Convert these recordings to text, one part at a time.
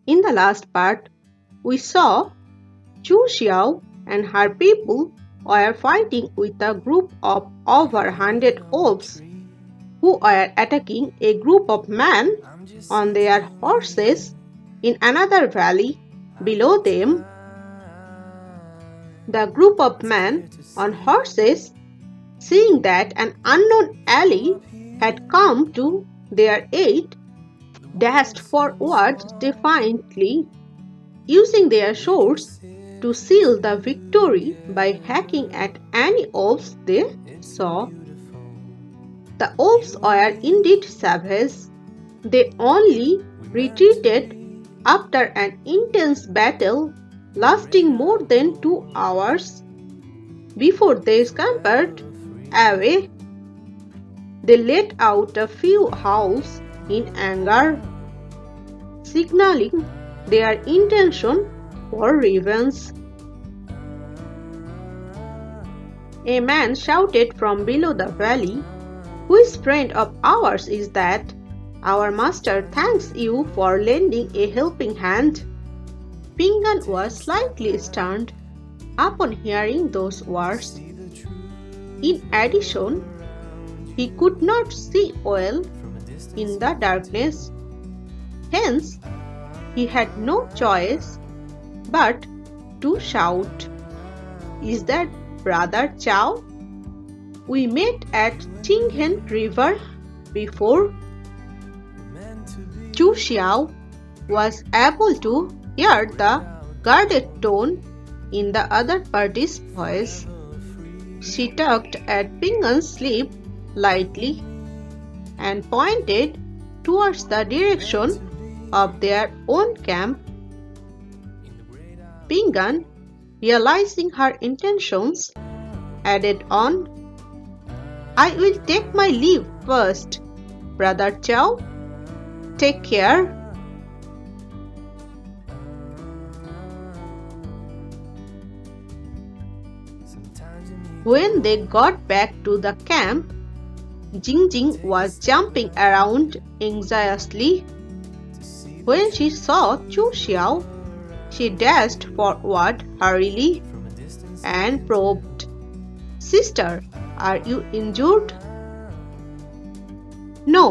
In the last part, we saw Chu Xiao and her people were fighting with a group of over 100 wolves who were attacking a group of men on their horses in another valley below them. The group of men on horses, seeing that an unknown ally had come to their aid, dashed forward defiantly, using their swords to seal the victory by hacking at any wolves they saw. The wolves were indeed savage. They only retreated after an intense battle lasting more than 2 hours. Before they scampered away, they let out a few howls in anger, signaling their intention for revenge. A man shouted from below the valley, "Which friend of ours is that? Our master thanks you for lending a helping hand." Pingan was slightly stunned upon hearing those words. In addition, he could not see well in the darkness. Hence, he had no choice but to shout, "Is that Brother Chao? We met at Qinghen River before." Chu Xiao was able to hear the guarded tone in the other party's voice. She tugged at Pingan's sleeve lightly and pointed towards the direction of their own camp. Pingan, realizing her intentions, added on, "I will take my leave first, Brother Chao. Take care." When they got back to the camp, Jingjing was jumping around anxiously. When she saw Chu Xiao, she dashed forward hurriedly and probed, "Sister, are you injured?" "No."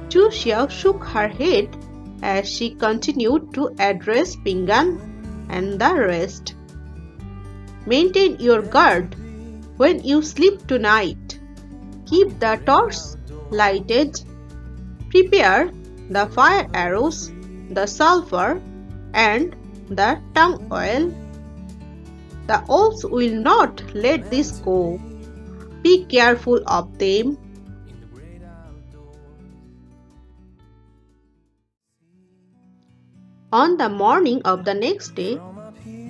Chu Xiao shook her head as she continued to address Pingan and the rest. "Maintain your guard when you sleep tonight. Keep the torch lighted. Prepare the fire arrows, the sulfur, and the tung oil. The wolves will not let this go. Be careful of them." On the morning of the next day,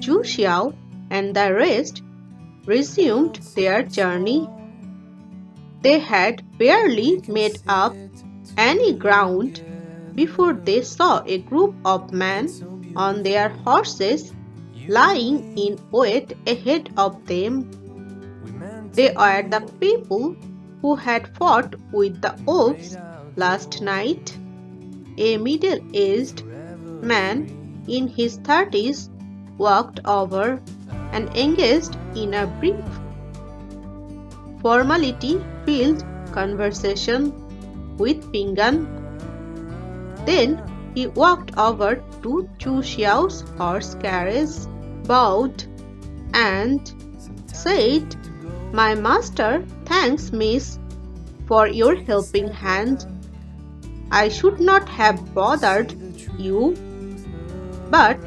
Chu Xiao and the rest resumed their journey. They had barely made up any ground before they saw a group of men on their horses lying in wait ahead of them. They were the people who had fought with the wolves last night. A middle-aged man in his 30s walked over and engaged in a brief, formality-filled conversation with Pingan. Then he walked over to Chu Xiao's horse carriage, bowed, and said, "My master thanks Miss for your helping hand. I should not have bothered you, but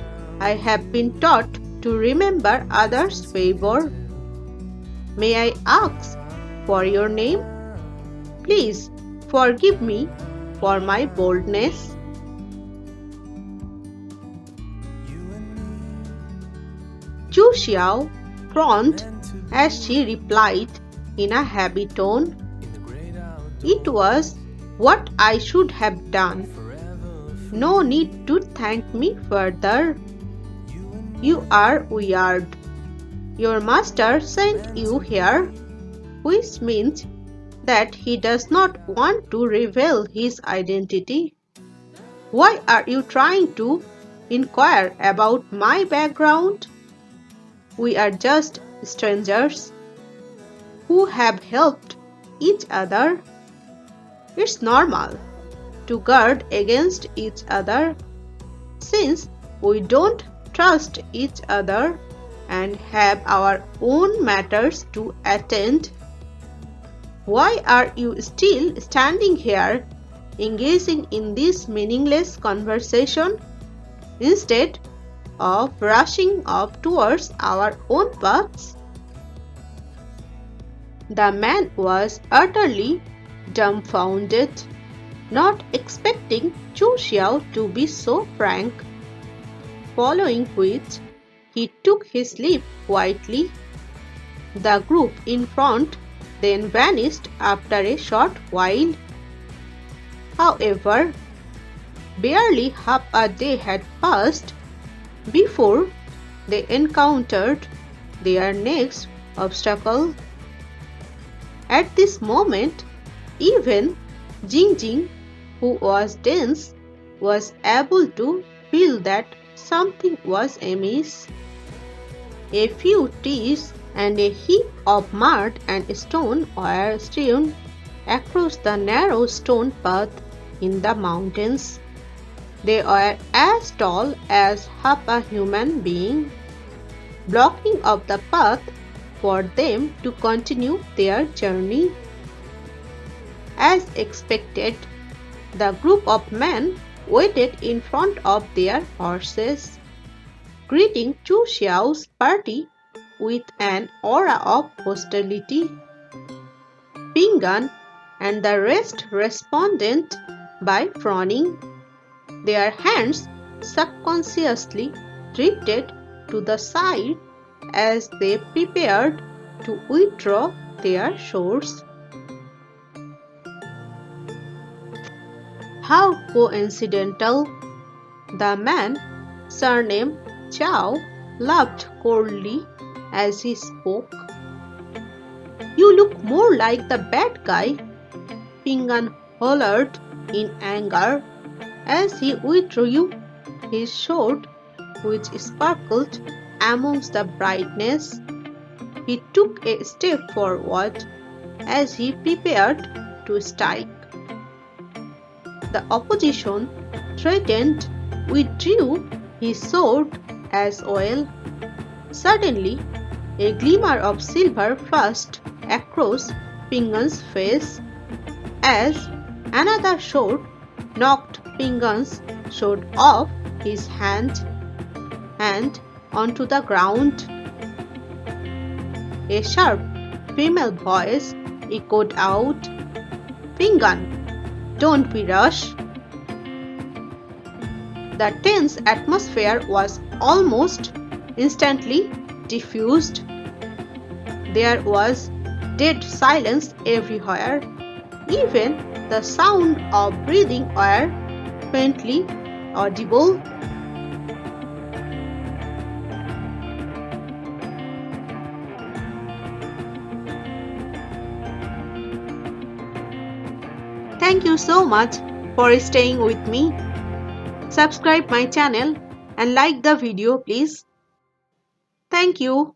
I have been taught to remember others' favor. May I ask for your name? Please forgive me for my boldness." Chu Xiao frowned as she replied in a happy tone, "It was what I should have done. No need to thank me further. You are weird. Your master sent you here, which means that he does not want to reveal his identity. Why are you trying to inquire about my background? We are just strangers who have helped each other. It's normal to guard against each other since we don't trust each other and have our own matters to attend. Why are you still standing here engaging in this meaningless conversation instead of rushing off towards our own paths? The man was utterly dumbfounded, not expecting Chu Xiao to be so frank, following which he took his leave quietly. The group in front then vanished after a short while. However, barely half a day had passed before they encountered their next obstacle. At this moment, even Jingjing, who was dense, was able to feel that something was amiss. A few trees and a heap of mud and stone were strewn across the narrow stone path in the mountains. They were as tall as half a human being, blocking up the path for them to continue their journey. As expected, the group of men waited in front of their horses, greeting Chu Xiao's party with an aura of hostility. Pingan and the rest responded by frowning. Their hands subconsciously drifted to the side as they prepared to withdraw their swords. How coincidental! The man, surnamed Chao, laughed coldly as he spoke. You look more like the bad guy, Pingan hollered in anger as he withdrew his sword, which sparkled amongst the brightness. He took a step forward as he prepared to strike. The opposition threatened withdrew his sword as well. Suddenly, a glimmer of silver flashed across Pingan's face as another sword knocked Pingan's sword off his hand and onto the ground. A sharp female voice echoed out, Pingan, don't be rash. The tense atmosphere was almost instantly diffused. There was dead silence everywhere. Even the sound of breathing were faintly audible. Thank you so much for staying with me. Subscribe my channel and like the video please. Thank you.